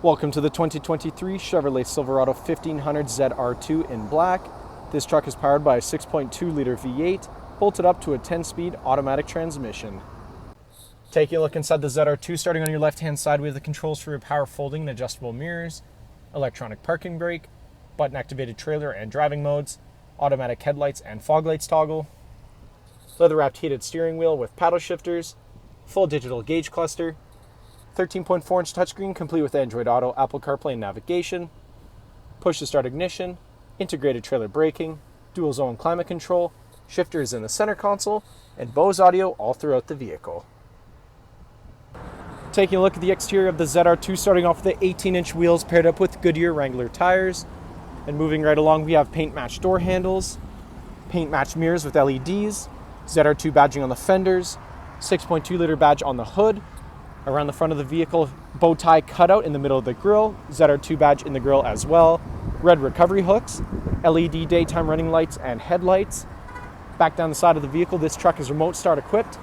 Welcome to the 2023 Chevrolet Silverado 1500 ZR2 in black. This truck is powered by a 6.2-liter V8, bolted up to a 10-speed automatic transmission. Taking a look inside the ZR2, starting on your left-hand side, we have the controls for your power folding and adjustable mirrors, electronic parking brake, button-activated trailer and driving modes, automatic headlights and fog lights toggle, leather-wrapped heated steering wheel with paddle shifters, full digital gauge cluster, 13.4-inch touchscreen complete with Android Auto, Apple CarPlay and navigation, push-to-start ignition, integrated trailer braking, dual-zone climate control, shifters in the center console, and Bose audio all throughout the vehicle. Taking a look at the exterior of the ZR2, starting off with the 18-inch wheels paired up with Goodyear Wrangler tires. And moving right along, we have paint-matched door handles, paint-matched mirrors with LEDs, ZR2 badging on the fenders, 6.2-liter badge on the hood. Around the front of the vehicle, bow tie cutout in the middle of the grille, ZR2 badge in the grille as well, red recovery hooks, LED daytime running lights and headlights. Back down the side of the vehicle, this truck is remote start equipped,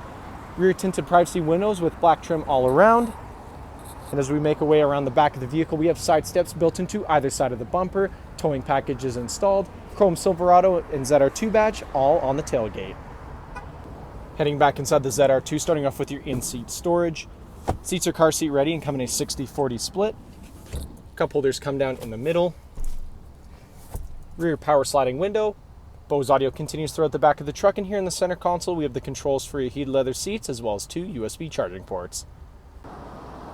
rear tinted privacy windows with black trim all around. And as we make our way around the back of the vehicle, we have side steps built into either side of the bumper, towing packages installed, chrome Silverado and ZR2 badge all on the tailgate. Heading back inside the ZR2, starting off with your in-seat storage. Seats are car seat ready and come in a 60-40 split. Cup holders come down in the middle. Rear power sliding window. Bose audio continues throughout the back of the truck, and here in the center console we have the controls for your heated leather seats as well as 2 USB charging ports.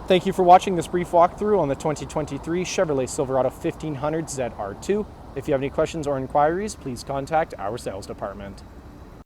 Thank you for watching this brief walkthrough on the 2023 Chevrolet Silverado 1500 ZR2. If you have any questions or inquiries, please contact our sales department.